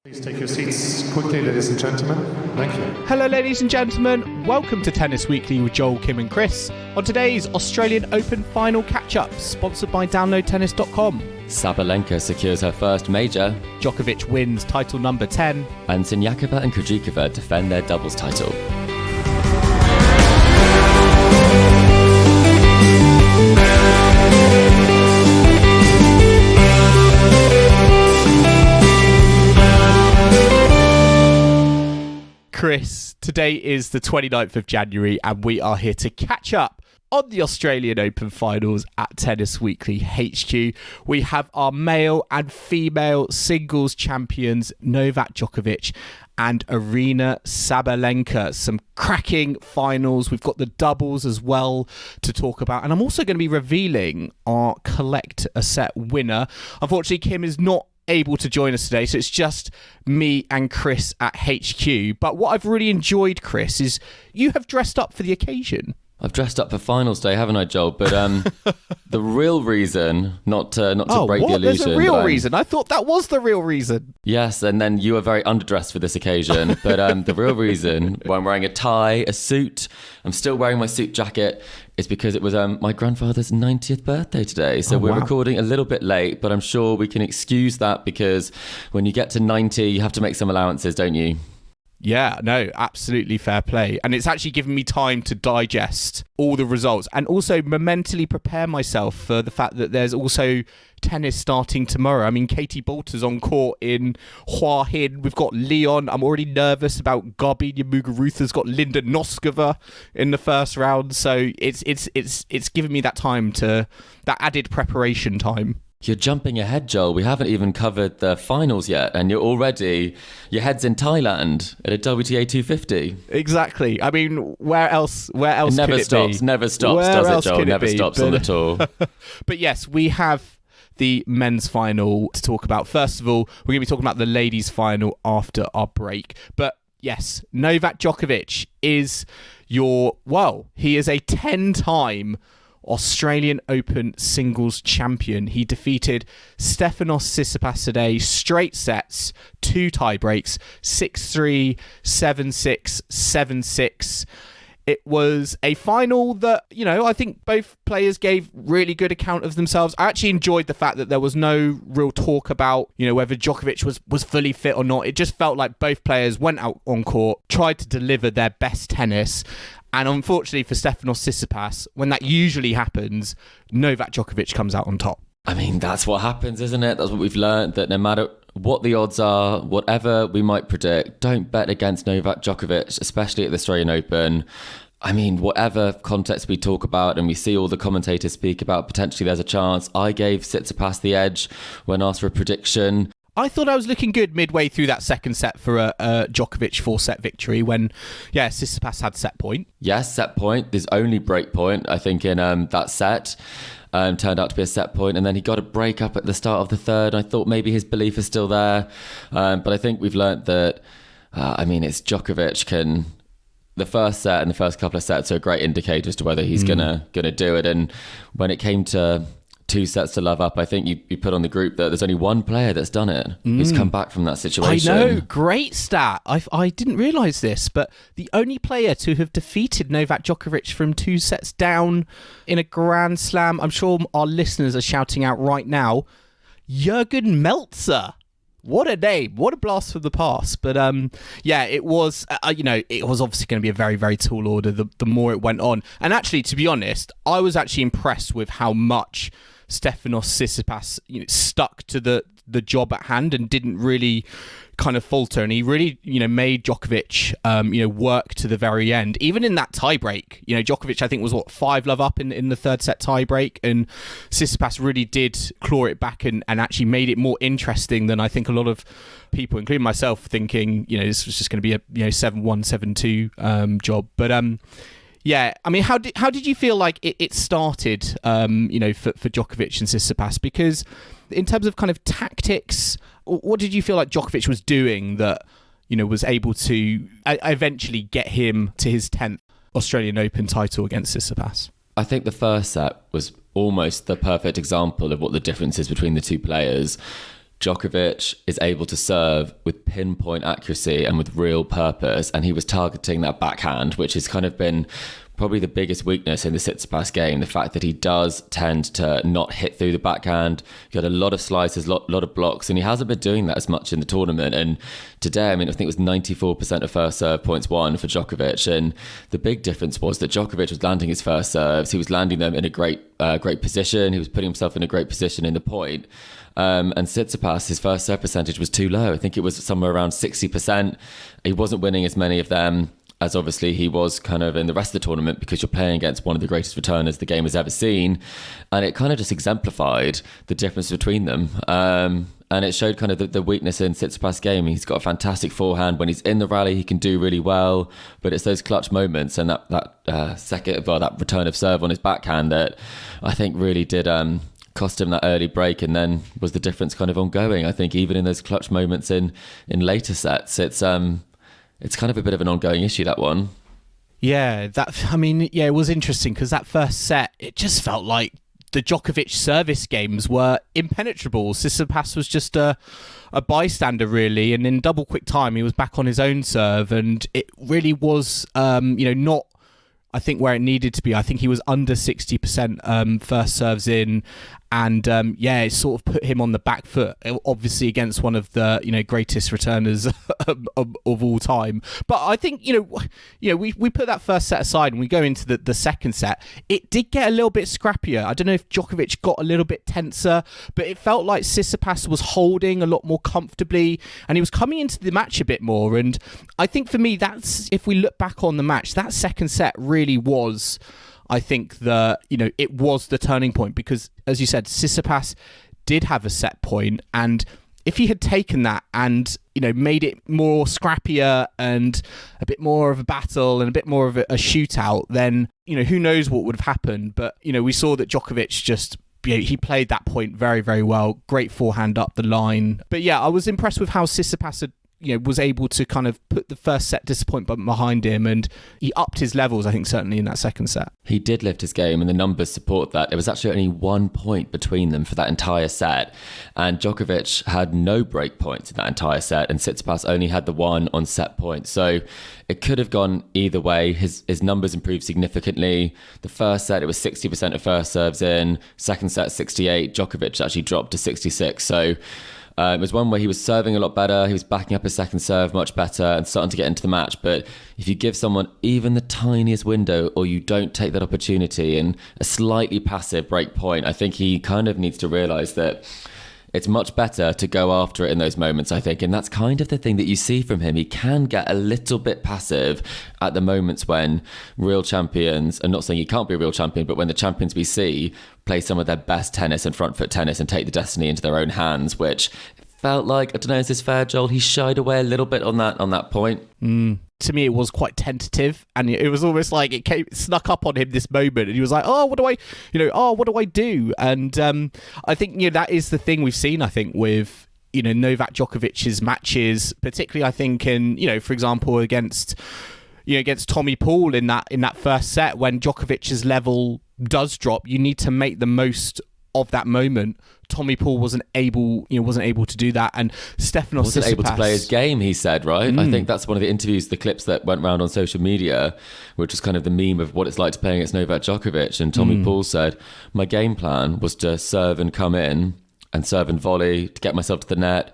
Please take your seats quickly, ladies and gentlemen. Thank you. Hello, ladies and gentlemen. Welcome to Tennis Weekly with Joel, Kim and Chris. On today's Australian Open final catch-up, sponsored by DownloadTennis.com. Sabalenka secures her first major. Djokovic wins title number 10. And Siniakova and Krejcikova defend their doubles title. Chris, today is the 29th of January and we are here to catch up on the Australian Open finals at Tennis Weekly HQ. We have our male and female singles champions Novak Djokovic and Aryna Sabalenka. Some cracking finals. We've got the doubles as well to talk about. And I'm also going to be revealing our collect a set winner. Unfortunately, Kim is not able to join us today, so it's just me and Chris at HQ. But what I've really enjoyed, Chris, is you have dressed up for the occasion. I've dressed up for finals day, haven't I, Joel? But the real reason, not to break the illusion. There's a real reason. I thought that was the real reason. Yes, and then you were very underdressed for this occasion. But the real reason why I'm wearing a tie, a suit, I'm still wearing my suit jacket, is because it was my grandfather's 90th birthday today. So we're recording a little bit late, but I'm sure we can excuse that because when you get to 90, you have to make some allowances, don't you? Yeah, no, absolutely fair play. And it's actually given me time to digest all the results and also mentally prepare myself for the fact that there's also tennis starting tomorrow. I mean, Katie Boulter's on court in Hua Hin. We've got Leon. I'm already nervous about Garbina Muguruza's got Linda Noskova in the first round. So it's given me that time that added preparation time. You're jumping ahead, Joel. We haven't even covered the finals yet, and your head's in Thailand at a WTA 250. Exactly. I mean, where else it never stops, be? Never stops, where does else it, Joel? Never be? stops on the tour. But yes, we have the men's final to talk about. First of all, we're going to be talking about the ladies' final after our break. But yes, Novak Djokovic is he is a 10-time Australian Open singles champion. He defeated Stefanos Tsitsipas today, straight sets, 2 tie breaks, 6-3, 7-6, 7-6. It was a final that, I think both players gave really good account of themselves. I actually enjoyed the fact that there was no real talk about, whether Djokovic was fully fit or not. It just felt like both players went out on court, tried to deliver their best tennis. And unfortunately for Stefanos Tsitsipas, when that usually happens, Novak Djokovic comes out on top. I mean, that's what happens, isn't it? That's what we've learned, that no matter what the odds are, whatever we might predict, don't bet against Novak Djokovic, especially at the Australian Open. I mean, whatever context we talk about and we see all the commentators speak about, potentially there's a chance. I gave Tsitsipas the edge when asked for a prediction. I thought I was looking good midway through that second set for a Djokovic 4-set victory when, Tsitsipas had set point. Yes, set point. His only break point, I think, in that set. Turned out to be a set point, and then he got a break up at the start of the third. I thought maybe his belief is still there. But I think we've learnt that, it's Djokovic the first set and the first couple of sets are a great indicator as to whether he's gonna do it. And when it came to 2 sets to love up, I think you put on the group that there's only one player that's done it who's come back from that situation. I know, great stat. I didn't realise this, but the only player to have defeated Novak Djokovic from 2 sets down in a Grand Slam, I'm sure our listeners are shouting out right now, Jürgen Melzer. What a name. What a blast from the past. But it was, it was obviously going to be a very, very tall order the more it went on. And actually, to be honest, I was actually impressed with how much Stefanos Tsitsipas stuck to the job at hand and didn't really kind of falter, and he really made Djokovic work to the very end, even in that tie break. Djokovic I think was 5-love up in the third set tie break, and Tsitsipas really did claw it back and actually made it more interesting than I think a lot of people, including myself, thinking this was just going to be a 7-1 7-2 job. But I mean, how did you feel like it started, for Djokovic and Tsitsipas? Because in terms of kind of tactics, what did you feel like Djokovic was doing that, was able to eventually get him to his 10th Australian Open title against Tsitsipas? I think the first set was almost the perfect example of what the difference is between the two players. Djokovic is able to serve with pinpoint accuracy and with real purpose, and he was targeting that backhand, which has kind of been probably the biggest weakness in the Tsitsipas game, the fact that he does tend to not hit through the backhand. He got a lot of slices, a lot of blocks, and he hasn't been doing that as much in the tournament. And today, I think it was 94% of first serve points won for Djokovic, and the big difference was that Djokovic was landing his first serves. He was landing them in a great position. He was putting himself in a great position in the point. And Tsitsipas, his first serve percentage was too low. I think it was somewhere around 60%. He wasn't winning as many of them as obviously he was kind of in the rest of the tournament, because you're playing against one of the greatest returners the game has ever seen. And it kind of just exemplified the difference between them. And it showed kind of the weakness in Tsitsipas' game. He's got a fantastic forehand. When he's in the rally, he can do really well. But it's those clutch moments and that return of serve on his backhand that I think really did cost him that early break, and then was the difference kind of ongoing. I think even in those clutch moments in later sets, it's kind of a bit of an ongoing issue, that one. Yeah, it was interesting because that first set, it just felt like the Djokovic service games were impenetrable. Tsitsipas was just a bystander, really, and in double quick time, he was back on his own serve, and it really was, not, I think, where it needed to be. I think he was under 60% first serves in, and it sort of put him on the back foot, obviously against one of the greatest returners of all time. But I think we put that first set aside and we go into the second set. It did get a little bit scrappier. I don't know if Djokovic got a little bit tenser, but it felt like Tsitsipas was holding a lot more comfortably, and he was coming into the match a bit more. And I think for me, that's, if we look back on the match, that second set really was, I think, it was the turning point, because, as you said, Tsitsipas did have a set point, and if he had taken that and made it more scrappier and a bit more of a battle and a bit more of a shootout, then who knows what would have happened. But we saw that Djokovic just, he played that point very, very well. Great forehand up the line. But yeah, I was impressed with how Tsitsipas had was able to kind of put the first set disappointment behind him, and he upped his levels, I think, certainly in that second set. He did lift his game, and the numbers support that. There was actually only 1 point between them for that entire set, and Djokovic had no break points in that entire set, and Tsitsipas only had the one on set point. So it could have gone either way. His numbers improved significantly. The first set, it was 60% of first serves in. Second set, 68. Djokovic actually dropped to 66. So it was one where he was serving a lot better. He was backing up his second serve much better and starting to get into the match. But if you give someone even the tiniest window, or you don't take that opportunity and a slightly passive break point, I think he kind of needs to realise that it's much better to go after it in those moments, I think. And that's kind of the thing that you see from him. He can get a little bit passive at the moments when real champions, I'm not saying he can't be a real champion, but when the champions we see play some of their best tennis and front foot tennis and take the destiny into their own hands, which felt like, I don't know, is this fair, Joel? He shied away a little bit on that point. To me, it was quite tentative, and it was almost like it snuck up on him this moment, and he was like, what do I do? And I think that is the thing we've seen, I think, with Novak Djokovic's matches, particularly I think in for example against Tommy Paul in that first set, when Djokovic's level does drop, you need to make the most of that moment. Tommy Paul wasn't able to do that, and Stefanos wasn't able to play his game, he said, right? I think that's one of the interviews, the clips that went around on social media, which was kind of the meme of what it's like to play against Novak Djokovic. And Tommy Paul said, my game plan was to serve and come in and serve and volley to get myself to the net.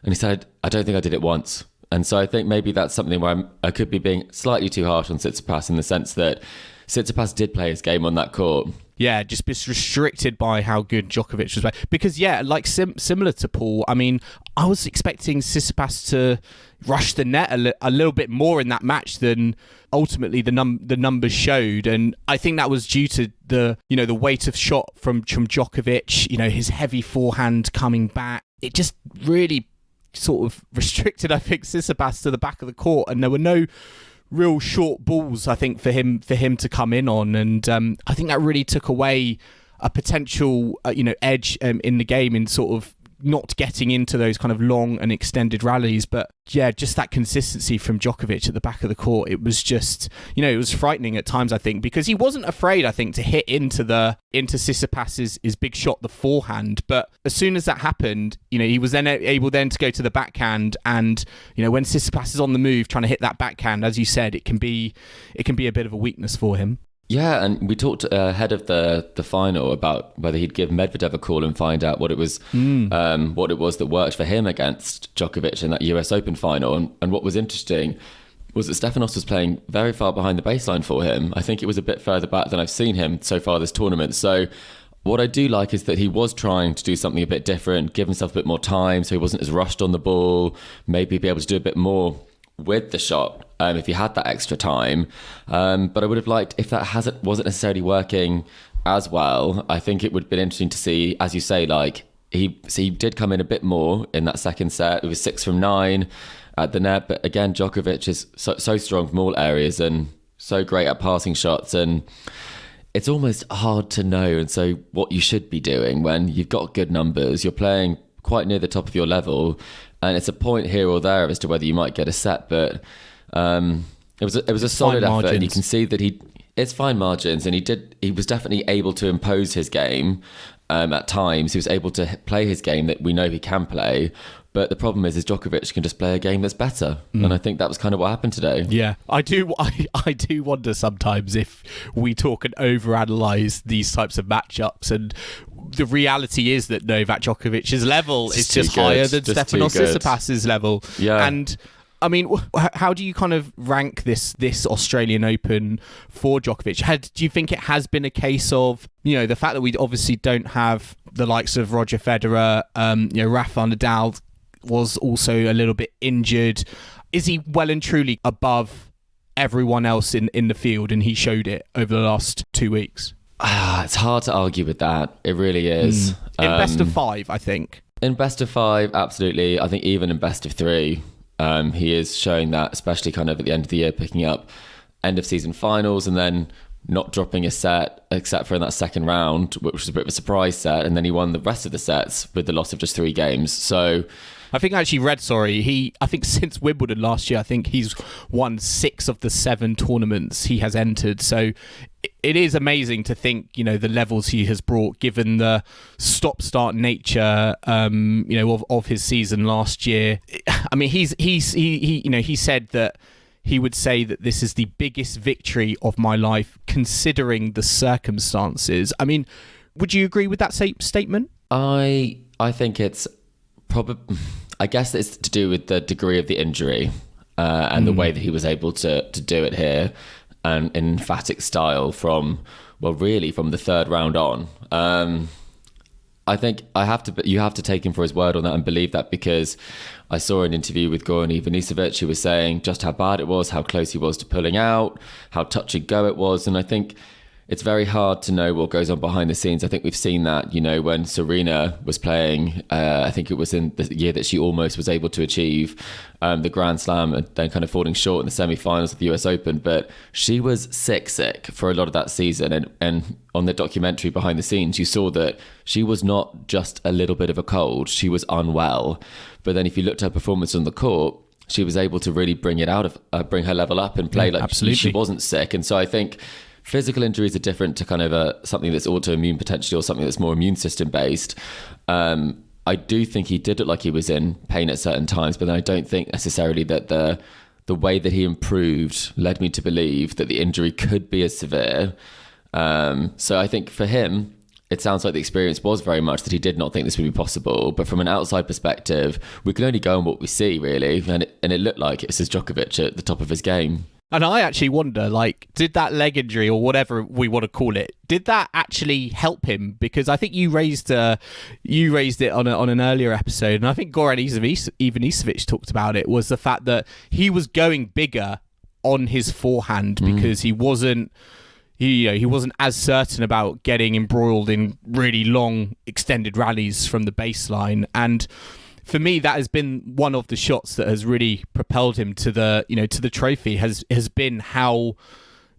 And he said, I don't think I did it once. And so I think maybe that's something where I could be being slightly too harsh on Tsitsipas, in the sense that Tsitsipas did play his game on that court. Yeah, just restricted by how good Djokovic was playing. Because, yeah, like similar to Paul, I mean, I was expecting Tsitsipas to rush the net a little bit more in that match than ultimately the numbers showed. And I think that was due to the weight of shot from Djokovic, his heavy forehand coming back. It just really sort of restricted, I think, Tsitsipas to the back of the court, and there were no real short balls, I think, for him to come in on, and I think that really took away a potential edge in the game, in sort of not getting into those kind of long and extended rallies. But yeah, just that consistency from Djokovic at the back of the court, it was just, it was frightening at times, I think, because he wasn't afraid, I think, to hit into Tsitsipas's his big shot, the forehand. But as soon as that happened, he was then able then to go to the backhand. And, when Tsitsipas is on the move trying to hit that backhand, as you said, it can be a bit of a weakness for him. Yeah, and we talked ahead of the final about whether he'd give Medvedev a call and find out what it was that worked for him against Djokovic in that US Open final. And what was interesting was that Stefanos was playing very far behind the baseline for him. I think it was a bit further back than I've seen him so far this tournament. So what I do like is that he was trying to do something a bit different, give himself a bit more time so he wasn't as rushed on the ball, maybe be able to do a bit more with the shot if he had that extra time. But I would have liked, if that wasn't necessarily working as well, I think it would have been interesting to see, as you say, he did come in a bit more in that second set. It was 6 from 9 at the net. But again, Djokovic is so strong from all areas and so great at passing shots. And it's almost hard to know and so what you should be doing when you've got good numbers, you're playing quite near the top of your level, and it's a point here or there as to whether you might get a set. But it was a solid effort, and you can see that it's fine margins, and he was definitely able to impose his game at times. He was able to play his game that we know he can play. But the problem is Djokovic can just play a game that's better. And I think that was kind of what happened today. Yeah, I do wonder sometimes if we talk and overanalyze these types of matchups. And the reality is that Novak Djokovic's level is just higher than Stefanos Tsitsipas's level. Yeah. And I mean, how do you kind of rank this Australian Open for Djokovic? Do you think it has been a case of, the fact that we obviously don't have the likes of Roger Federer, Rafa Nadal was also a little bit injured. Is he well and truly above everyone else in the field, and he showed it over the last 2 weeks? It's hard to argue with that. It really is. In best of 5, I think. In best of 5, absolutely. I think even in best of 3, he is showing that, especially kind of at the end of the year, picking up end of season finals and then not dropping a set except for in that second round, which was a bit of a surprise set, and then he won the rest of the sets with the loss of just 3 games. So I think I actually read, I think since Wimbledon last year, I think he's won 6 of the 7 tournaments he has entered. So it is amazing to think, the levels he has brought, given the stop-start nature, of his season last year. I mean, he said that he would say that this is the biggest victory of my life, considering the circumstances. I mean, would you agree with that statement? I think it's probably, I guess it's to do with the degree of the injury and the way that he was able to do it here, and in emphatic style from the third round on. I think you have to take him for his word on that and believe that, because I saw an interview with Goran Ivanisevic who was saying just how bad it was, how close he was to pulling out, how touch and go it was. And I think it's very hard to know what goes on behind the scenes. I think we've seen that, when Serena was playing, I think it was in the year that she almost was able to achieve the Grand Slam and then kind of falling short in the semi-finals of the US Open. But she was sick for a lot of that season. And on the documentary behind the scenes, you saw that she was not just a little bit of a cold. She was unwell. But then if you looked at her performance on the court, she was able to really bring her level up and play like she wasn't sick. And so I think physical injuries are different to kind of something that's autoimmune potentially, or something that's more immune system based. I do think he did look like he was in pain at certain times, but then I don't think necessarily that the way that he improved led me to believe that the injury could be as severe. So I think for him, it sounds like the experience was very much that he did not think this would be possible. But from an outside perspective, we can only go on what we see, really. And it looked like it was Djokovic at the top of his game. And I actually wonder, did that leg injury, or whatever we want to call it, did that actually help him? Because I think you raised it on an earlier episode, and I think Goran Ivanisevic talked about it, was the fact that he was going bigger on his forehand because he wasn't as certain about getting embroiled in really long extended rallies from the baseline. And for me, that has been one of the shots that has really propelled him to the trophy, has been how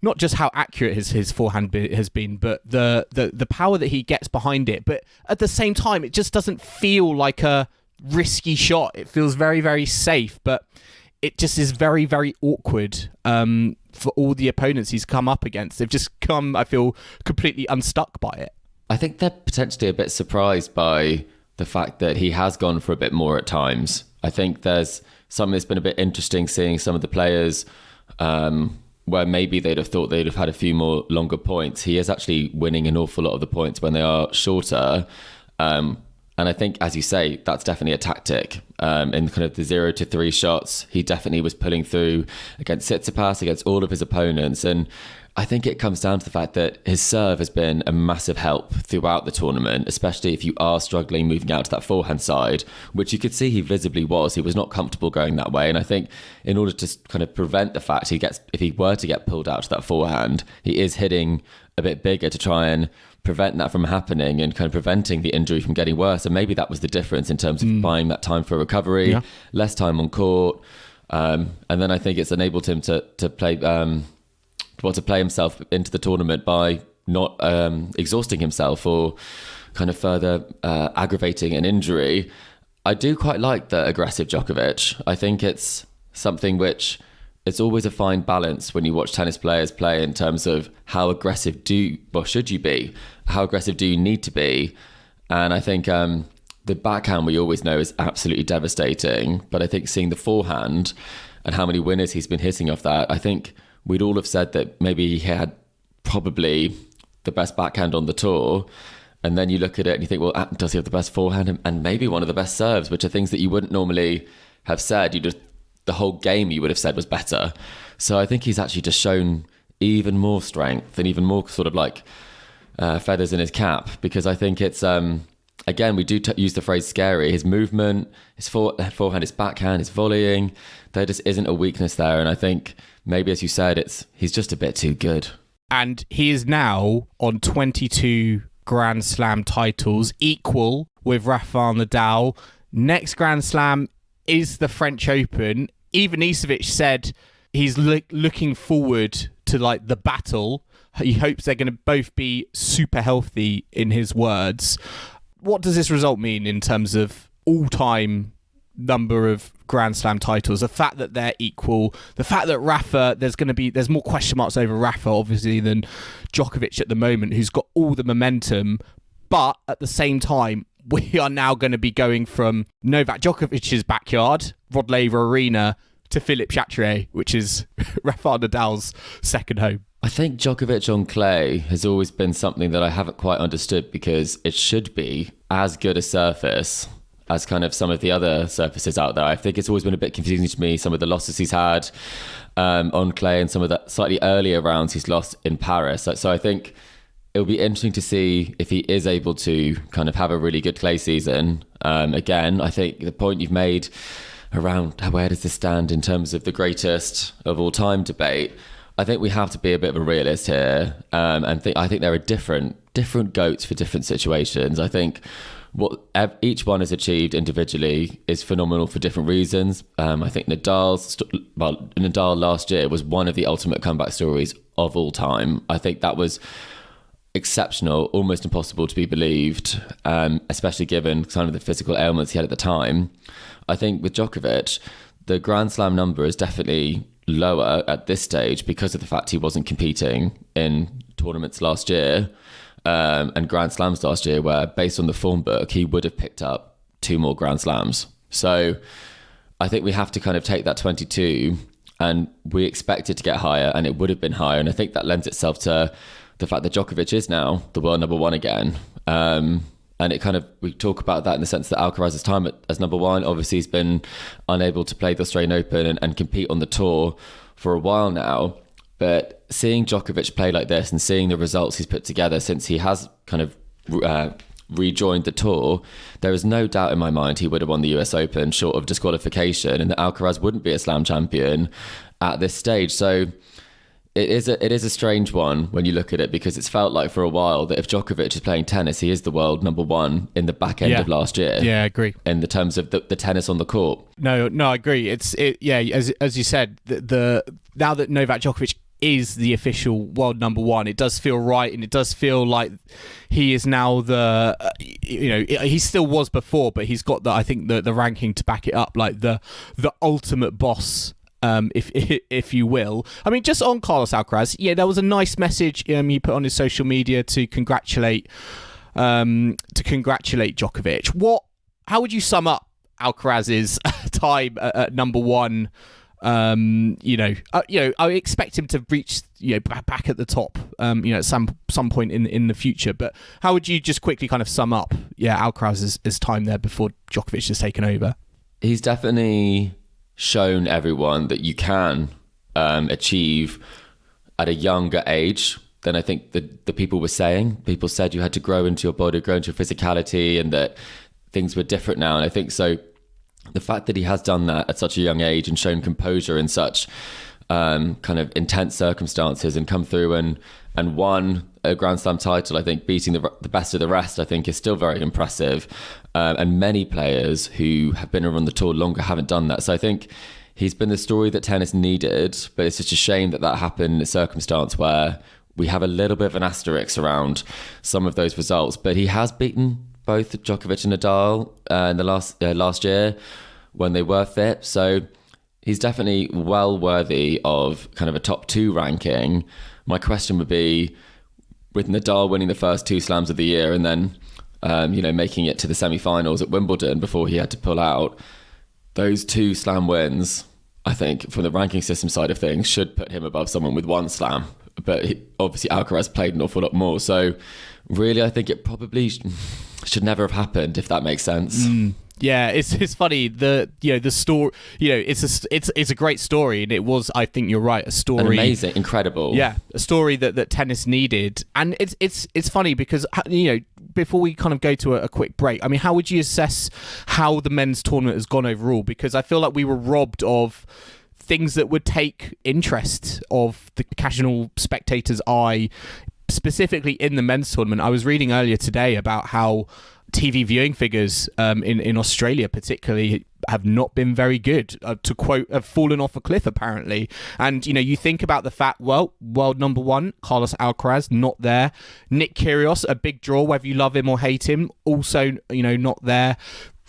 not just how accurate his forehand has been, but the power that he gets behind it. But at the same time, it just doesn't feel like a risky shot. It feels very, very safe, but it just is very, very awkward for all the opponents he's come up against. They've just come, I feel, completely unstuck by it. I think they're potentially a bit surprised by the fact that he has gone for a bit more at times. I think there's something that's been a bit interesting seeing some of the players where maybe they'd have thought they'd have had a few more longer points. He is actually winning an awful lot of the points when they are shorter. And I think, as you say, that's definitely a tactic. In kind of the 0-3 shots, he definitely was pulling through against Tsitsipas, against all of his opponents. And I think it comes down to the fact that his serve has been a massive help throughout the tournament, especially if you are struggling moving out to that forehand side, which you could see he visibly was. He was not comfortable going that way. And I think in order to kind of prevent the fact if he were to get pulled out to that forehand, he is hitting a bit bigger to try and prevent that from happening and kind of preventing the injury from getting worse. And maybe that was the difference in terms of buying that time for recovery, less time on court. And then I think it's enabled him to play himself into the tournament by not exhausting himself or kind of further aggravating an injury. I do quite like the aggressive Djokovic. I think it's something which it's always a fine balance when you watch tennis players play in terms of how aggressive should you be? How aggressive do you need to be? And I think the backhand we always know is absolutely devastating. But I think seeing the forehand and how many winners he's been hitting off that, I think we'd all have said that maybe he had probably the best backhand on the tour. And then you look at it and you think, well, does he have the best forehand and maybe one of the best serves, which are things that you wouldn't normally have said. The whole game you would have said was better. So I think he's actually just shown even more strength and even more sort of like feathers in his cap, because I think it's, again, we do use the phrase scary. His movement, his forehand, his backhand, his volleying, there just isn't a weakness there. And I think maybe, as you said, he's just a bit too good. And he is now on 22 Grand Slam titles, equal with Rafael Nadal. Next Grand Slam is the French Open. Even Tsitsipas said he's looking forward to like the battle. He hopes they're going to both be super healthy, in his words. What does this result mean in terms of all-time number of Grand Slam titles? The fact that they're equal, the fact that Rafa, there's more question marks over Rafa obviously than Djokovic at the moment, who's got all the momentum, but at the same time we are now going to be going from Novak Djokovic's backyard, Rod Laver Arena, to Philippe Chatrier, which is Rafael Nadal's second home. I think Djokovic on clay has always been something that I haven't quite understood, because it should be as good a surface as kind of some of the other surfaces out there. I think it's always been a bit confusing to me, some of the losses he's had on clay and some of the slightly earlier rounds he's lost in Paris. So I think it'll be interesting to see if he is able to kind of have a really good clay season. Again, I think the point you've made around where does this stand in terms of the greatest of all time debate, I think we have to be a bit of a realist here. I think there are different GOATs for different situations. I think what each one has achieved individually is phenomenal for different reasons. I think Nadal last year was one of the ultimate comeback stories of all time. I think that was exceptional, almost impossible to be believed, especially given kind of the physical ailments he had at the time. I think with Djokovic, the Grand Slam number is definitely lower at this stage because of the fact he wasn't competing in tournaments last year and Grand Slams last year, where based on the form book, he would have picked up 2 more Grand Slams. So I think we have to kind of take that 22 and we expect it to get higher, and it would have been higher. And I think that lends itself to the fact that Djokovic is now the world number 1 again. And it kind of, we talk about that in the sense that Alcaraz's time as number 1, obviously he's been unable to play the Australian Open and compete on the tour for a while now. But seeing Djokovic play like this and seeing the results he's put together since he has kind of rejoined the tour, there is no doubt in my mind he would have won the US Open short of disqualification, and that Alcaraz wouldn't be a Slam champion at this stage. So it is a strange one when you look at it, because it's felt like for a while that if Djokovic is playing tennis, he is the world number 1 in the back end of last year. Yeah, I agree. In the terms of the tennis on the court. No, I agree. As you said, the now that Novak Djokovic is the official world number one. It does feel right, and it does feel like he is now the, he still was before, but he's got I think the ranking to back it up, like the ultimate boss, if you will. I mean, just on Carlos Alcaraz, there was a nice message he put on his social media to congratulate Djokovic. How would you sum up Alcaraz's time at number one? I expect him to reach back at the top at some point in the future, but how would you just quickly kind of sum up Alcaraz's time there before Djokovic has taken over? He's definitely shown everyone that you can achieve at a younger age than I think the people were saying. People said you had to grow into your body, grow into your physicality, and that things were different now. And I think so. The fact that he has done that at such a young age and shown composure in such kind of intense circumstances and come through and won a Grand Slam title, I think beating the best of the rest, I think is still very impressive. And many players who have been around the tour longer haven't done that. So I think he's been the story that tennis needed, but it's just a shame that circumstance in a circumstance where we have a little bit of an asterisk around some of those results. But he has beaten both Djokovic and Nadal in the last year when they were fit. So he's definitely well worthy of kind of a top 2 ranking. My question would be, with Nadal winning the first 2 slams of the year and then, making it to the semi-finals at Wimbledon before he had to pull out, those 2 slam wins, I think, from the ranking system side of things, should put him above someone with 1 slam. But obviously Alcaraz played an awful lot more. So really, I think it probably should never have happened, if that makes sense. Yeah, it's funny. The story. It's a great story, and it was. I think you're right. A story, an amazing, incredible. Yeah, a story that tennis needed, and it's funny because before we kind of go to a quick break, I mean, how would you assess how the men's tournament has gone overall? Because I feel like we were robbed of things that would take interest of the casual spectator's eye, specifically in the men's tournament. I was reading earlier today about how TV viewing figures in Australia particularly have not been very good. To quote, have fallen off a cliff apparently. And you think about the fact, well, world number one, Carlos Alcaraz, not there. Nick Kyrgios, a big draw, whether you love him or hate him, also not there.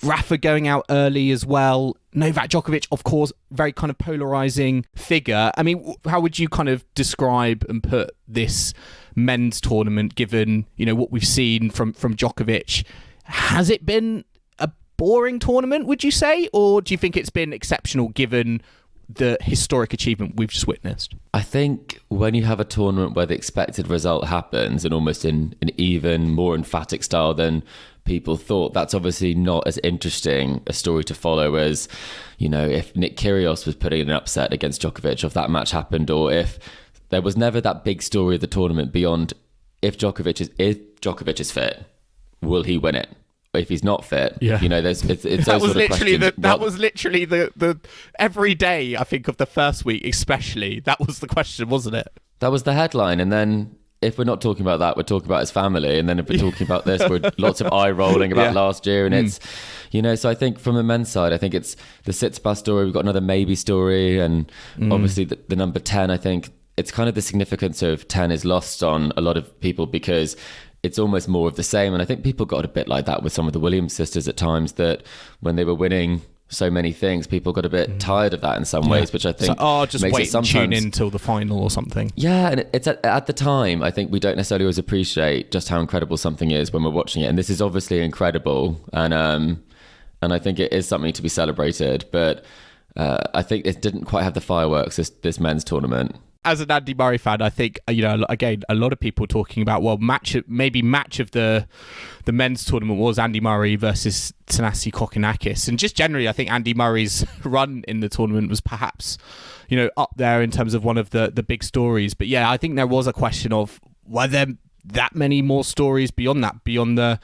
Rafa going out early as well. Novak Djokovic, of course, very kind of polarizing figure. I mean, how would you kind of describe and put this men's tournament, given what we've seen from Djokovic? Has it been a boring tournament, would you say, or do you think it's been exceptional given the historic achievement we've just witnessed? I think when you have a tournament where the expected result happens and almost in an even more emphatic style than people thought, that's obviously not as interesting a story to follow as, if Nick Kyrgios was putting in an upset against Djokovic, if that match happened, or if there was never that big story of the tournament beyond if Djokovic is fit, will he win it? If he's not fit, it's that was literally that was literally the every day, I think, of the first week, especially. That was the question, wasn't it? That was the headline. And then if we're not talking about that, we're talking about his family. And then if we're talking about this, we're lots of eye rolling about last year. And it's, so I think from the men's side, I think it's the Tsitsipas story. We've got another maybe story. And obviously the number 10, I think it's kind of the significance of 10 is lost on a lot of people because it's almost more of the same. And I think people got a bit like that with some of the Williams sisters at times, that when they were winning so many things, people got a bit tired of that in some ways, which I think just makes wait and tune in till the final or something. Yeah, and it's at the time, I think we don't necessarily always appreciate just how incredible something is when we're watching it. And this is obviously incredible. And I think it is something to be celebrated. But I think it didn't quite have the fireworks, this men's tournament. As an Andy Murray fan, I think, again, a lot of people talking about, well, match of the men's tournament was Andy Murray versus Thanasi Kokkinakis. And just generally, I think Andy Murray's run in the tournament was perhaps, up there in terms of one of the big stories. But yeah, I think there was a question of, were there that many more stories beyond the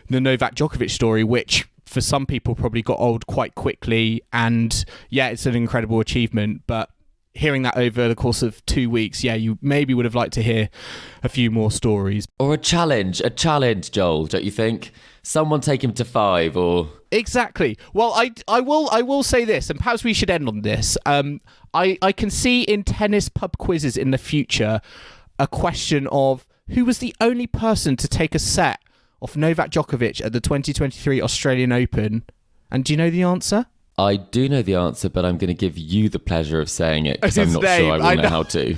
Novak Djokovic story, which for some people probably got old quite quickly. And yeah, it's an incredible achievement, but hearing that over the course of 2 weeks, you maybe would have liked to hear a few more stories. Or a challenge, Joel, don't you think? someone take him to 5 or... Exactly. Well, I will say this, and perhaps we should end on this. I can see in tennis pub quizzes in the future a question of who was the only person to take a set off Novak Djokovic at the 2023 Australian Open. And do you know the answer? I do know the answer, but I'm going to give you the pleasure of saying it because I'm not sure I will know how to.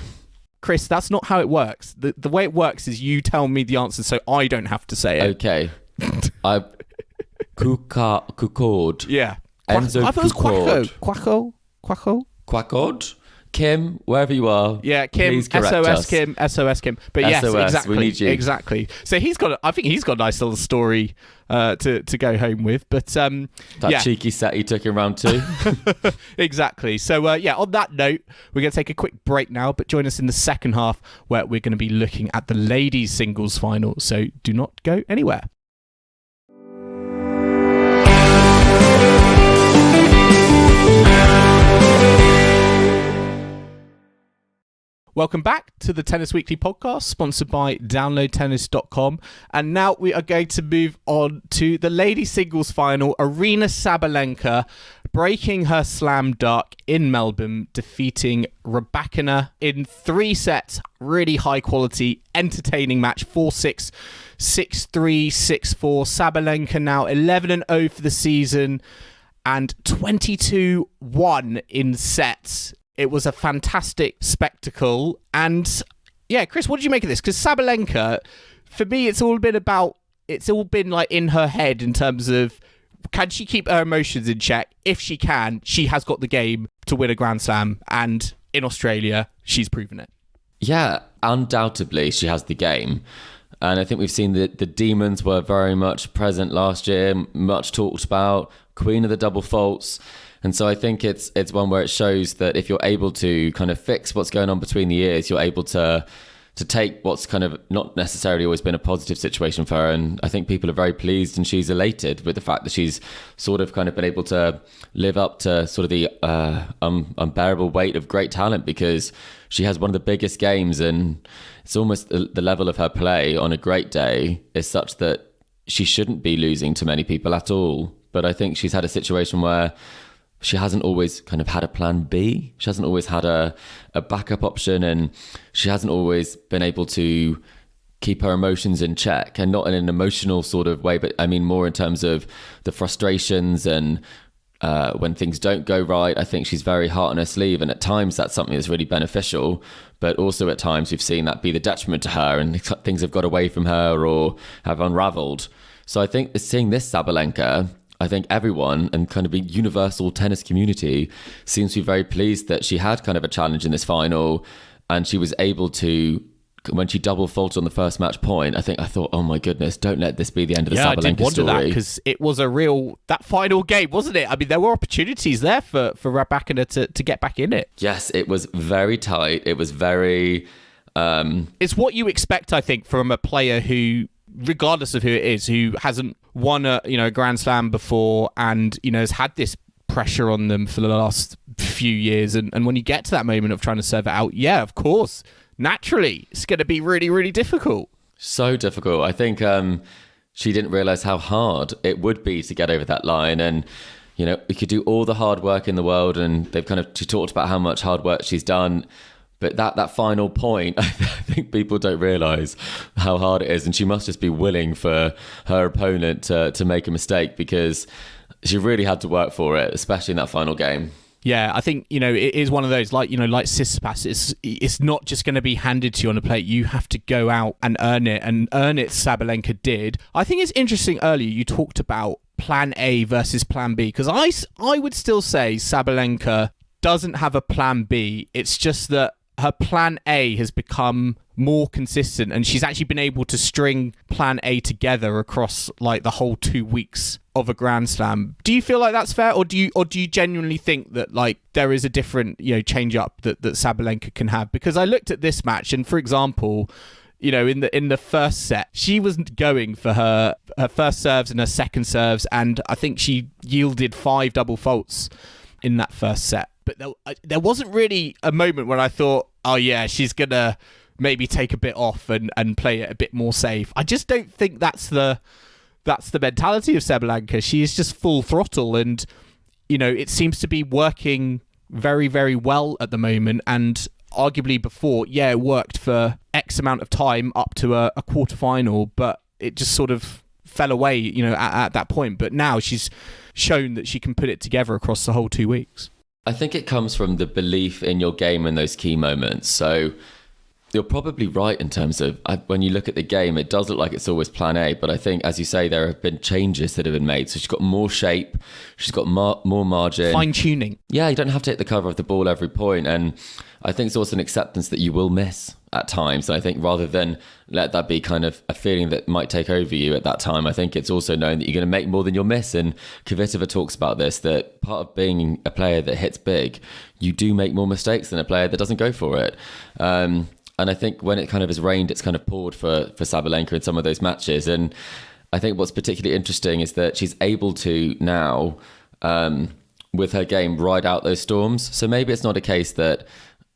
Chris, that's not how it works. The way it works is you tell me the answer so I don't have to say it. Okay. Kucord. Yeah. Enzo I thought it was Kucord. Quackord? Kim, wherever you are. Yeah, Kim, please correct SOS us. Kim, SOS Kim. But yes, SOS, exactly. we need you. Exactly. So I think he's got a nice little story to go home with. But that cheeky set he took in round 2. Exactly. So on that note, we're going to take a quick break now, but join us in the second half where we're going to be looking at the ladies singles final. So do not go anywhere. Welcome back to the Tennis Weekly podcast, sponsored by DownloadTennis.com. And now we are going to move on to the ladies singles final. Aryna Sabalenka breaking her slam duck in Melbourne, defeating Rybakina in 3 sets. Really high quality, entertaining match. 4-6, 6-3, 6-4. Sabalenka now 11-0 for the season and 22-1 in sets. It was a fantastic spectacle. And yeah, Chris, what did you make of this? Because Sabalenka, for me, it's all been like in her head in terms of, can she keep her emotions in check? If she can, she has got the game to win a Grand Slam. And in Australia, she's proven it. Yeah, undoubtedly she has the game. And I think we've seen that the demons were very much present last year, much talked about, queen of the double faults. And so I think it's one where it shows that if you're able to kind of fix what's going on between the ears, you're able to take what's kind of not necessarily always been a positive situation for her. And I think people are very pleased and she's elated with the fact that she's sort of kind of been able to live up to sort of the unbearable weight of great talent, because she has one of the biggest games, and it's almost the level of her play on a great day is such that she shouldn't be losing to many people at all. But I think she's had a situation where she hasn't always kind of had a plan B. She hasn't always had a backup option, and she hasn't always been able to keep her emotions in check, and not in an emotional sort of way, but I mean more in terms of the frustrations and when things don't go right. I think she's very heart on her sleeve, and at times that's something that's really beneficial, but also at times we've seen that be the detriment to her, and things have got away from her or have unraveled. So I think seeing this Sabalenka, I think everyone and kind of the universal tennis community seems to be very pleased that she had kind of a challenge in this final, and she was able to, when she double faulted on the first match point, I thought, oh my goodness, don't let this be the end of the Sabalenka story. Yeah, I did wonder that, because it was that final game, wasn't it? I mean, there were opportunities there for Rybakina to get back in it. Yes, it was very tight. It was very... It's what you expect, I think, from a player who, regardless of who it is, who hasn't won a Grand Slam before and has had this pressure on them for the last few years, and when you get to that moment of trying to serve it out, yeah, of course, naturally it's going to be really, really difficult. So difficult. I think she didn't realize how hard it would be to get over that line, and you could do all the hard work in the world, and she talked about how much hard work she's done. But that final point, I think people don't realise how hard it is. And she must just be willing for her opponent to make a mistake, because she really had to work for it, especially in that final game. Yeah, I think, it is one of those, like Tsitsipas, it's not just going to be handed to you on a plate. You have to go out and earn it, Sabalenka did. I think it's interesting, earlier you talked about plan A versus plan B, because I would still say Sabalenka doesn't have a plan B. It's just that her plan A has become more consistent, and she's actually been able to string plan A together across like the whole 2 weeks of a Grand Slam. Do you feel like that's fair, or do you genuinely think that like there is a different change up that Sabalenka can have? Because I looked at this match, and for example, in the first set, she was going for her first serves and her second serves, and I think she yielded 5 double faults in that first set. But there wasn't really a moment where I thought, oh yeah, she's going to maybe take a bit off and play it a bit more safe. I just don't think that's the that's the mentality of Sabalenka. She is just full throttle, and it seems to be working very, very well at the moment. And arguably before, it worked for X amount of time up to a quarterfinal, but it just sort of fell away, at that point. But now she's shown that she can put it together across the whole 2 weeks. I think it comes from the belief in your game in those key moments. So you're probably right in terms of when you look at the game, it does look like it's always plan A. But I think, as you say, there have been changes that have been made. So she's got more shape. She's got more margin. Fine-tuning. Yeah, you don't have to hit the cover of the ball every point. And I think it's also an acceptance that you will miss at times. And I think rather than let that be kind of a feeling that might take over you at that time, I think it's also knowing that you're going to make more than you'll miss. And Kvitova talks about this, that part of being a player that hits big, you do make more mistakes than a player that doesn't go for it. And I think when it kind of has rained, it's kind of poured for Sabalenka in some of those matches. And I think what's particularly interesting is that she's able to now, with her game, ride out those storms. So maybe it's not a case that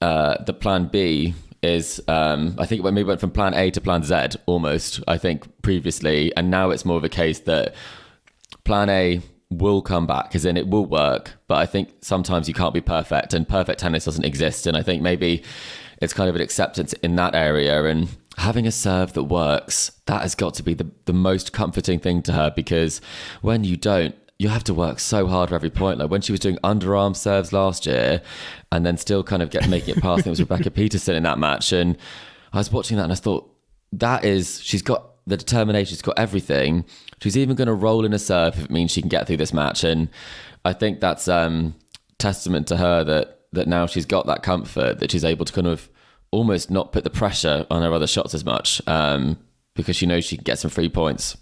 the plan B is, I think it maybe went from plan A to plan Z almost, I think, previously. And now it's more of a case that plan A will come back, as in it will work. But I think sometimes you can't be perfect, and perfect tennis doesn't exist. And I think maybe it's kind of an acceptance in that area, and having a serve that works, that has got to be the most comforting thing to her, because when you don't, you have to work so hard for every point. Like when she was doing underarm serves last year and then still kind of making it past, I think it was Rebecca Peterson in that match. And I was watching that and I thought, she's got the determination, she's got everything. She's even going to roll in a serve if it means she can get through this match. And I think that's testament to her that now she's got that comfort, that she's able to kind of almost not put the pressure on her other shots as much, because she knows she can get some free points.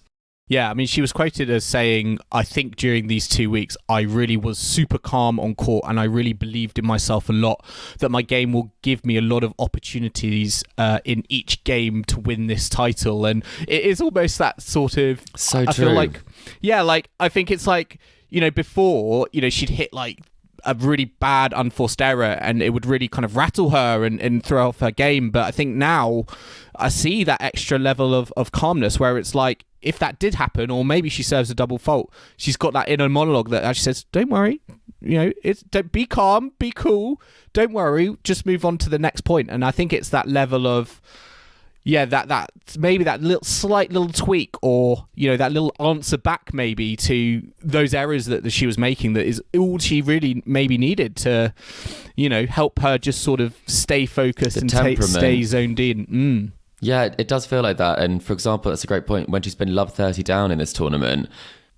Yeah, I mean, she was quoted as saying, I think during these 2 weeks, I really was super calm on court, and I really believed in myself a lot, that my game will give me a lot of opportunities in each game to win this title. And it is almost that sort of... So I true. feel like, I think it's like, before, she'd hit like a really bad unforced error and it would really kind of rattle her and throw off her game. But I think now I see that extra level of calmness, where it's like, if that did happen, or maybe she serves a double fault, she's got that inner monologue that actually says, don't worry, don't be calm, be cool, don't worry, just move on to the next point. And I think it's that level of, that maybe that slight little tweak, or that little answer back maybe to those errors that she was making, that is all she really maybe needed to help her just sort of stay focused and stay zoned in. Yeah, it does feel like that. And for example, that's a great point. When she's been love 30 down in this tournament,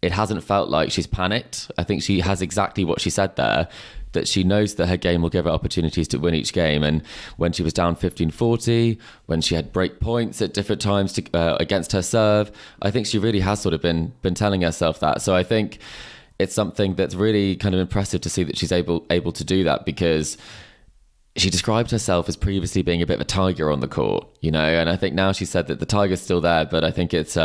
it hasn't felt like she's panicked. I think she has exactly what she said there, that she knows that her game will give her opportunities to win each game. And when she was down 15-40, when she had break points at different times against her serve, I think she really has sort of been telling herself that. So I think it's something that's really kind of impressive to see that she's able to do that, because she described herself as previously being a bit of a tiger on the court, and I think now she said that the tiger's still there, but I think it's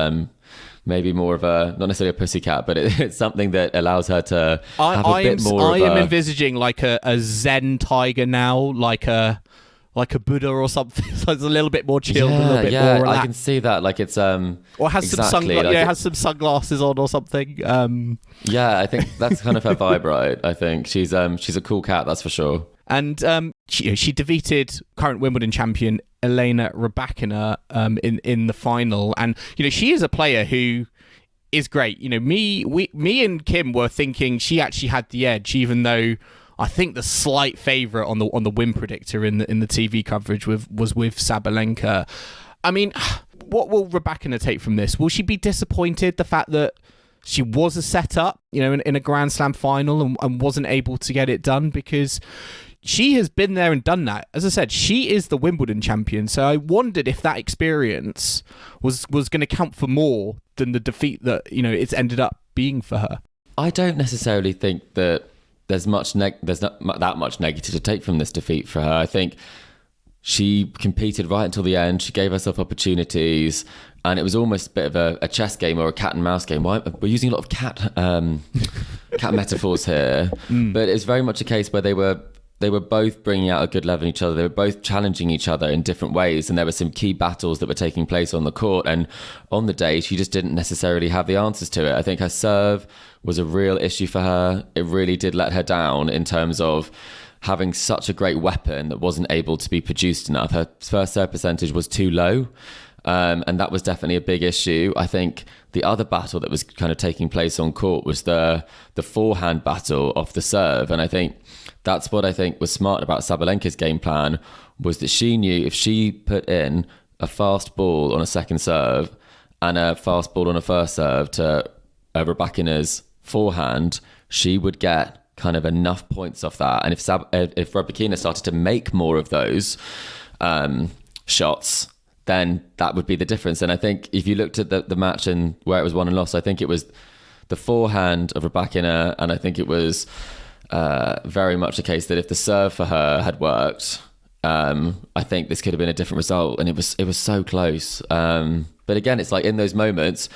maybe more of a, not necessarily a pussycat, but it's something that allows her to have a bit more I am envisaging like a Zen tiger now, like a Buddha or something. So it's a little bit more chilled, a little bit more relaxed. I can see that. Like it's or has has some sunglasses on or something. Yeah, I think that's kind of her vibe, right? I think she's a cool cat, that's for sure. And she defeated current Wimbledon champion Elena Rybakina in the final. And she is a player who is great. Me and Kim were thinking she actually had the edge, even though I think the slight favourite on the win predictor in the TV coverage was with Sabalenka. I mean, what will Rybakina take from this? Will she be disappointed the fact that she was a setup, in a Grand Slam final and wasn't able to get it done? Because she has been there and done that. As I said, she is the Wimbledon champion. So I wondered if that experience was going to count for more than the defeat that, it's ended up being for her. I don't necessarily think that there's not that much negative to take from this defeat for her. I think she competed right until the end. She gave herself opportunities, and it was almost a bit of a chess game or a cat and mouse game. We're using a lot of cat metaphors here, but it's very much a case where they were they were both bringing out a good level in each other. They were both challenging each other in different ways. And there were some key battles that were taking place on the court. And on the day, she just didn't necessarily have the answers to it. I think her serve was a real issue for her. It really did let her down in terms of having such a great weapon that wasn't able to be produced enough. Her first serve percentage was too low. And that was definitely a big issue. I think the other battle that was kind of taking place on court was the forehand battle off the serve. And I think that's what I think was smart about Sabalenka's game plan, was that she knew if she put in a fast ball on a second serve and a fast ball on a first serve to Rybakina's forehand, she would get kind of enough points off that. And if Rybakina started to make more of those shots, then that would be the difference. And I think if you looked at the match and where it was won and lost, I think it was the forehand of Rybakina, and I think it was very much the case that if the serve for her had worked, I think this could have been a different result. And it was so close. But again, it's like in those moments,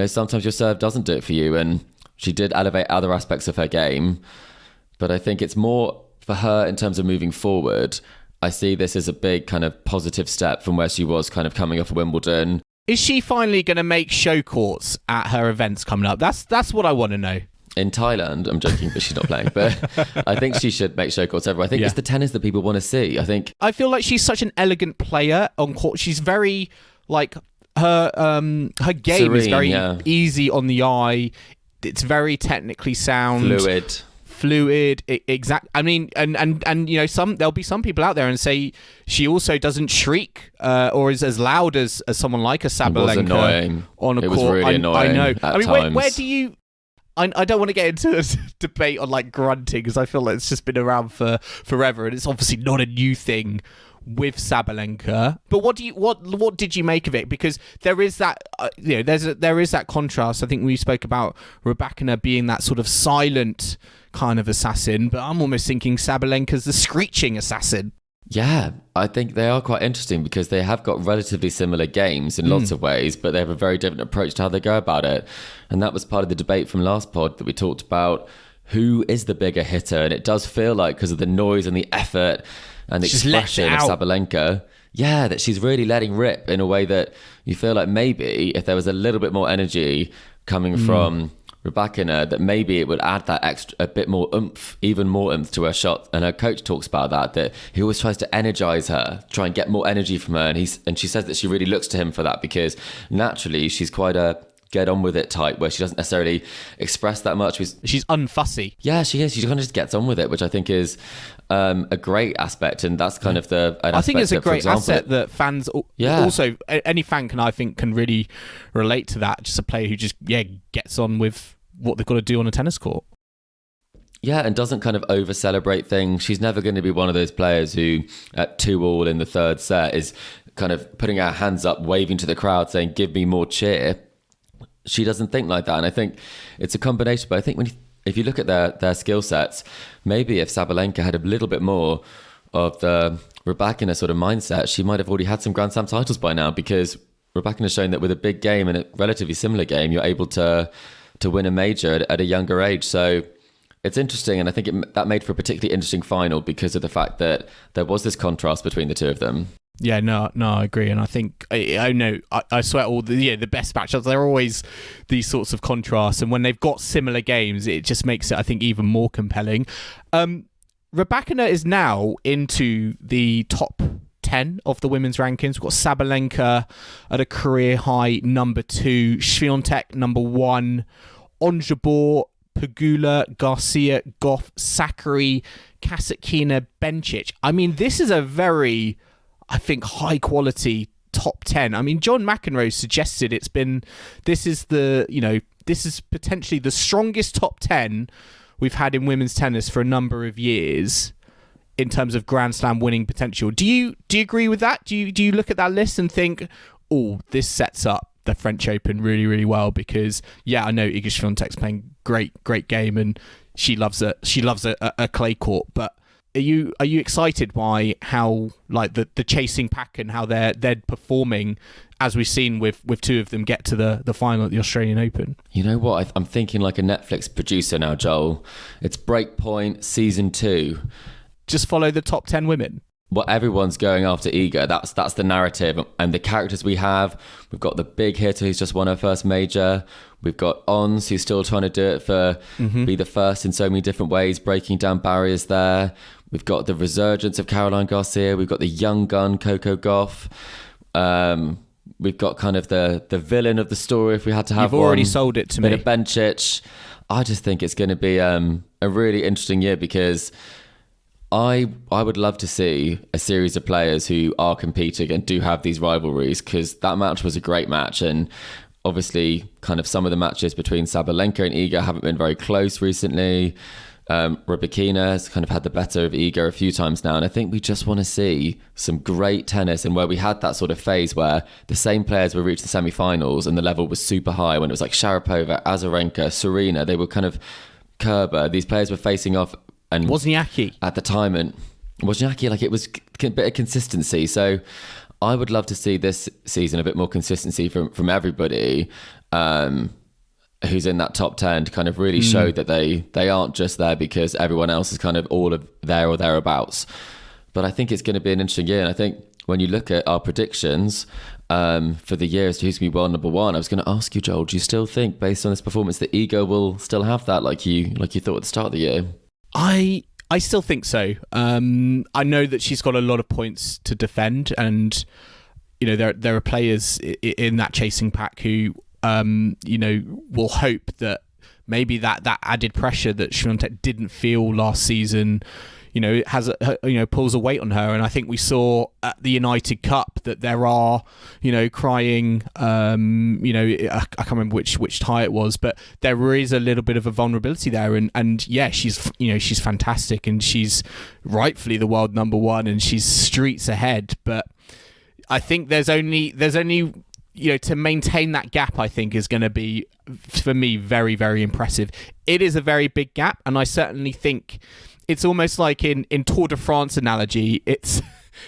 sometimes your serve doesn't do it for you. And she did elevate other aspects of her game. But I think it's more for her in terms of moving forward. I see this as a big kind of positive step from where she was kind of coming off of Wimbledon. Is she finally going to make show courts at her events coming up? That's what I want to know. In Thailand, I'm joking, but she's not playing. But I think she should make show courts everywhere. I think it's the tennis that people want to see. I feel like she's such an elegant player on court. She's very like her game serene, is very easy on the eye. It's very technically sound, fluid. Exact. I mean, and there'll be some people out there and say she also doesn't shriek or is as loud as someone like a Sabalenka on a court. It was really annoying. I know. I mean, where do you? I don't want to get into a debate on like grunting, because I feel like it's just been around for forever, and it's obviously not a new thing with Sabalenka. But what did you make of it? Because there is that there is that contrast. I think we spoke about Rybakina being that sort of silent kind of assassin, but I'm almost thinking Sabalenka's the screeching assassin. Yeah, I think they are quite interesting because they have got relatively similar games in lots of ways, but they have a very different approach to how they go about it. And that was part of the debate from last pod that we talked about who is the bigger hitter. And it does feel like, because of the noise and the effort and the expression of Sabalenka, that she's really letting rip in a way that you feel like maybe if there was a little bit more energy coming from Rybakina, that maybe it would add that a bit more oomph, even more oomph to her shot. And her coach talks about that he always tries to energize her, try and get more energy from her. And she says that she really looks to him for that, because naturally she's quite a get on with it type, where she doesn't necessarily express that much. She's unfussy. Yeah, she is. She kind of just gets on with it, which I think is a great aspect. And that's kind of I think it's a great asset that fans also, any fan can really relate to that. Just a player who just gets on with what they've got to do on a tennis court. Yeah, and doesn't kind of over-celebrate things. She's never going to be one of those players who, at 2-2 in the third set, is kind of putting her hands up, waving to the crowd, saying, "Give me more cheer." She doesn't think like that. And I think it's a combination. But I think if you look at their skill sets, maybe if Sabalenka had a little bit more of the Rybakina sort of mindset, she might have already had some Grand Slam titles by now, because Rybakina has shown that with a big game and a relatively similar game, you're able to win a major at a younger age. So it's interesting, and I think that made for a particularly interesting final because of the fact that there was this contrast between the two of them. Yeah, no, I agree, and I think I swear all the best matchups, there are always these sorts of contrasts, and when they've got similar games, it just makes it, I think, even more compelling. Rybakina is now into the top 10 of the women's rankings. We've got Sabalenka at a career high number 2, Swiatek number 1, Onjabor, Pegula, Garcia, Goff, Sakkari, Kasatkina, Bencic. I mean, this is a very, I think, high quality top 10. I mean, John McEnroe suggested this is potentially the strongest top 10 we've had in women's tennis for a number of years in terms of Grand Slam winning potential. Do you agree with that? Do you look at that list and think, oh, this sets up the French Open really, really well? Because I know Iga Swiatek's playing great game, and she loves a clay court. But are you excited by how, like, the chasing pack and how they're performing, as we've seen with two of them get to the final at the Australian Open? You know what? I'm thinking like a Netflix producer now, Joel. It's Breakpoint Season 2. just follow the top 10 women? Well, everyone's going after Iga. That's the narrative. And the characters we have, we've got the big hitter who's just won her first major. We've got Ons, who's still trying to do it for be the first in so many different ways, breaking down barriers there. We've got the resurgence of Caroline Garcia. We've got the young gun, Coco Gauff. We've got kind of the villain of the story, if we had to have You've already sold it to me. Bencic. I just think it's going to be a really interesting year, because I would love to see a series of players who are competing and do have these rivalries, because that match was a great match. And obviously kind of some of the matches between Sabalenka and Iga haven't been very close recently. Rybakina has kind of had the better of Iga a few times now, and I think we just want to see some great tennis, and where we had that sort of phase where the same players would reach the semi-finals and the level was super high, when it was like Sharapova, Azarenka, Serena, they were kind of Kerber, these players were facing off, and Wozniacki at the time, and Wozniacki, like, it was a bit of consistency. So I would love to see this season a bit more consistency from everybody who's in that top 10 to kind of really show that they aren't just there because everyone else is kind of all of there or thereabouts. But I think it's going to be an interesting year. And I think when you look at our predictions for the year as to who's going to be world number one, I was going to ask you, Joel, do you still think, based on this performance, that Iga will still have that like you thought at the start of the year? I still think so. I know that she's got a lot of points to defend, and there are players in that chasing pack who will hope that maybe that added pressure that Swiatek didn't feel last season, has pulls a weight on her. And I think we saw at the United Cup that there are, crying, I can't remember which tie it was, but there is a little bit of a vulnerability there. And yeah, she's fantastic, and she's rightfully the world number one, and she's streets ahead. But I think there's only to maintain that gap, I think, is going to be, for me, very, very impressive. It is a very big gap, and I certainly think it's almost like in Tour de France analogy, it's,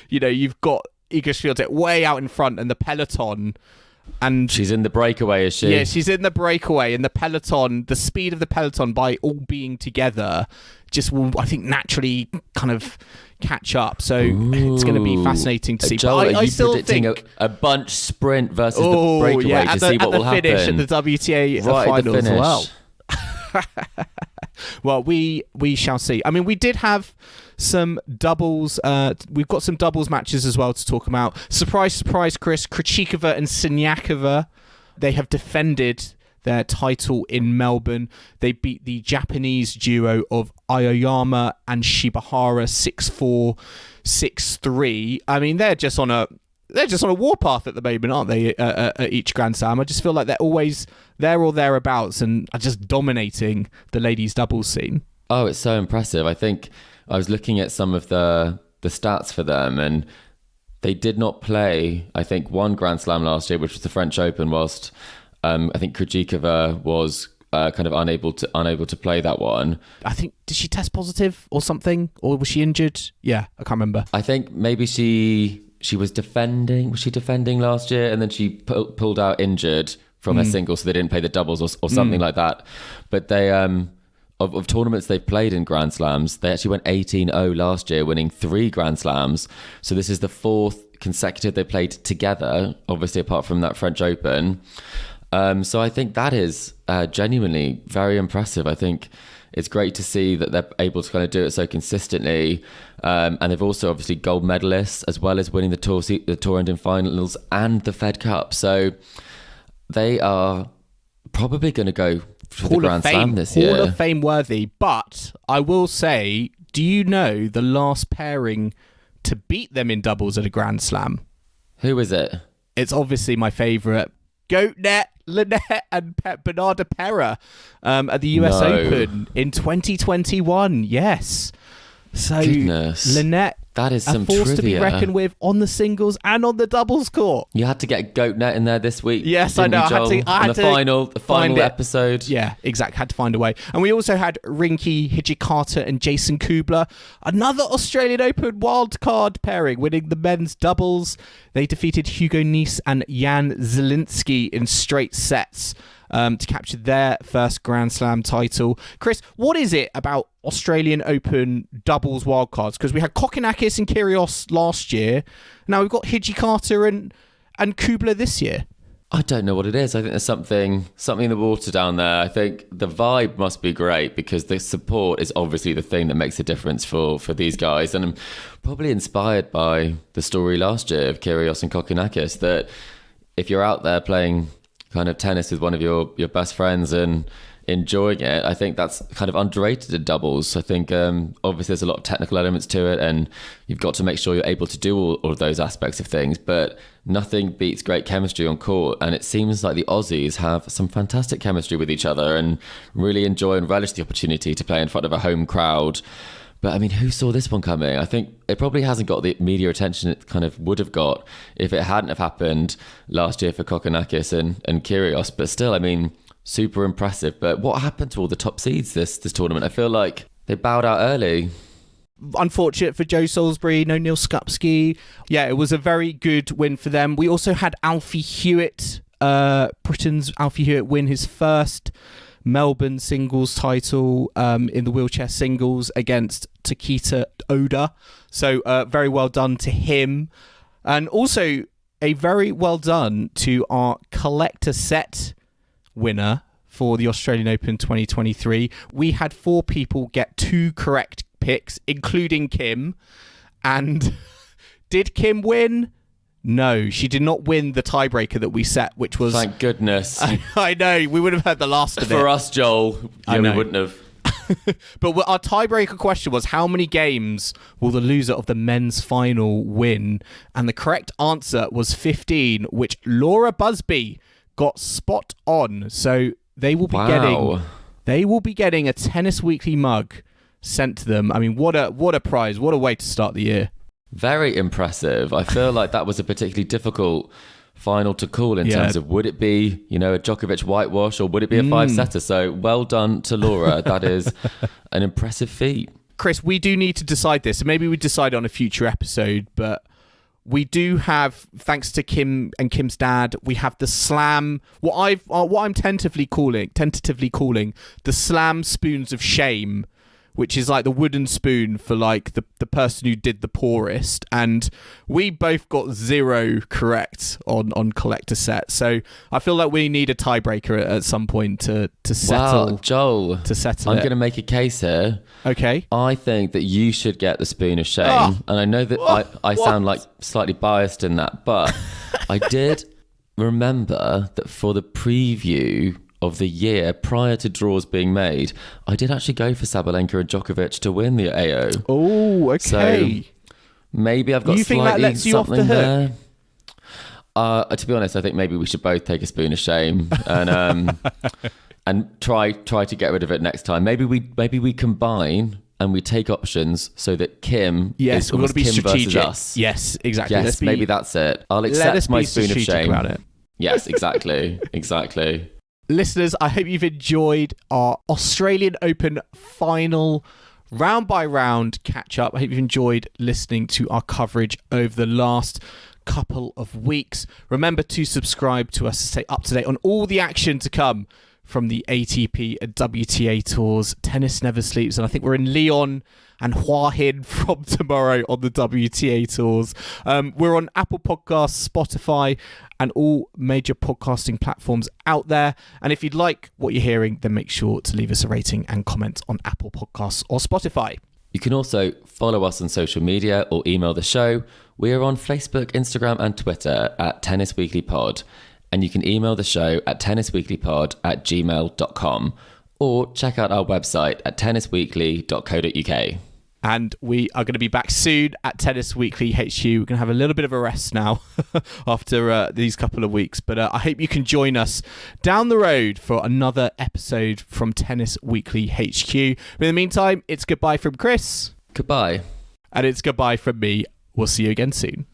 you've got Iga Swiatek way out in front and the peloton, and she's in the breakaway, is she? Yeah, she's in the breakaway, and the peloton, the speed of the peloton by all being together just will, I think, naturally kind of catch up. So it's going to be fascinating to see. Joel, but are you still predicting think a bunch sprint versus the breakaway to see what will happen? At the finish at the WTA finals as well. Well, we shall see. I mean, we did have some doubles. We've got some doubles matches as well to talk about. Surprise, surprise, Chris. Krejcikova and Siniakova, they have defended their title in Melbourne. They beat the Japanese duo of Aoyama and Shibahara 6-4, 6-3. I mean, they're just on a warpath at the moment, aren't they? At each Grand Slam, I just feel like they're always there or thereabouts, and are just dominating the ladies' doubles scene. Oh, it's so impressive. I think I was looking at some of the stats for them, and they did not play, I think, one Grand Slam last year, which was the French Open, whilst I think Krejcikova was kind of unable to play that one. I think, did she test positive or something, or was she injured? Yeah, I can't remember. I think maybe she was defending. Was she defending last year, and then she pulled out injured from her singles, so they didn't play the doubles or something like that. But they of tournaments they've played in Grand Slams, they actually went 18-0 last year, winning 3 Grand Slams. So this is the 4th consecutive they played together, obviously apart from that French Open. So I think that is genuinely very impressive. I think it's great to see that they're able to kind of do it so consistently. And they've also obviously gold medalists, as well as winning the Tour Ending Finals and the Fed Cup. So they are probably going to go for the Grand Slam this year. Hall of Fame worthy. But I will say, do you know the last pairing to beat them in doubles at a Grand Slam? Who is it? It's obviously my favourite. Goatnet, Lynette and Bernarda Pera at the US Open in 2021. Yes. So Goodness. Lynette, that is some force trivia to be reckoned with on the singles and on the doubles court. You had to get Goatnet in there this week. Yes, I know. I had to the final episode. Yeah, exactly. Had to find a way. And we also had Rinky Hijikata and Jason Kubler, another Australian Open wildcard pairing, winning the men's doubles. They defeated Hugo Nice and Jan Zielinski in straight sets. to capture their first Grand Slam title. Chris, what is it about Australian Open doubles wildcards? Because we had Kokkinakis and Kyrgios last year. Now we've got Hijikata and Kubler this year. I don't know what it is. I think there's something in the water down there. I think the vibe must be great because the support is obviously the thing that makes a difference for these guys. And I'm probably inspired by the story last year of Kyrgios and Kokkinakis, that if you're out there playing kind of tennis with one of your best friends and enjoying it, I think that's kind of underrated in doubles. I think obviously there's a lot of technical elements to it and you've got to make sure you're able to do all of those aspects of things, but nothing beats great chemistry on court, and it seems like the Aussies have some fantastic chemistry with each other and really enjoy and relish the opportunity to play in front of a home crowd. But I mean, who saw this one coming? I think it probably hasn't got the media attention it kind of would have got if it hadn't have happened last year for Kokkinakis and Kyrgios, but still, I mean, super impressive. But what happened to all the top seeds this tournament? I feel like they bowed out early. Unfortunate for Joe Salisbury, no Neil Skupski. Yeah, it was a very good win for them. We also had Alfie Hewitt, Britain's Alfie Hewitt, win his first Melbourne singles title in the wheelchair singles against Takita Oda. So very well done to him. And also a very well done to our collector set winner for the Australian Open 2023. We had 4 people get 2 correct picks, including Kim. And did Kim win? No, she did not win the tiebreaker that we set, which was... Thank goodness. I know, we would have heard the last of it. For us, Joel, yeah, we wouldn't have. But our tiebreaker question was, how many games will the loser of the men's final win? And the correct answer was 15, which Laura Busby got spot on. So they will be getting a Tennis Weekly mug sent to them. I mean, what a prize, what a way to start the year. Very impressive. I feel like that was a particularly difficult final to call in terms of, would it be, a Djokovic whitewash or would it be a 5-setter? So well done to Laura. That is an impressive feat. Chris, we do need to decide this. Maybe we decide on a future episode, but we do have, thanks to Kim and Kim's dad, we have the Slam, what I'm tentatively calling the Slam Spoons of Shame, which is like the wooden spoon for like the person who did the poorest. And we both got 0 correct on collector set. So I feel like we need a tiebreaker at some point to settle. Wow, Joel, to settle I'm going to make a case here. Okay. I think that you should get the spoon of shame. And I know that I sound like slightly biased in that, but I did remember that for the preview of the year prior to draws being made, I did actually go for Sabalenka and Djokovic to win the AO. Oh, okay. So maybe I've got you think that lets you off the hook? There. To be honest, I think maybe we should both take a spoon of shame and and try to get rid of it next time. Maybe we combine and we take options so that Kim is we've got to be Kim strategic. versus us. Yes, exactly. Yes, maybe that's it. I'll accept my spoon of shame about it. Yes, exactly. Exactly. Listeners, I hope you've enjoyed our Australian Open final round by round catch up. I hope you've enjoyed listening to our coverage over the last couple of weeks. Remember to subscribe to us to stay up to date on all the action to come from the ATP and WTA tours. Tennis never sleeps, and I think we're in Lyon and Hua Hin from tomorrow on the WTA tours. We're on Apple Podcasts, Spotify, and all major podcasting platforms out there. And if you'd like what you're hearing, then make sure to leave us a rating and comment on Apple Podcasts or Spotify. You can also follow us on social media or email the show. We are on Facebook, Instagram, and Twitter at Tennis Weekly Pod. And you can email the show at tennisweeklypod@gmail.com or check out our website at tennisweekly.co.uk. And we are going to be back soon at Tennis Weekly HQ. We're going to have a little bit of a rest now after these couple of weeks. But I hope you can join us down the road for another episode from Tennis Weekly HQ. But in the meantime, it's goodbye from Chris. Goodbye. And it's goodbye from me. We'll see you again soon.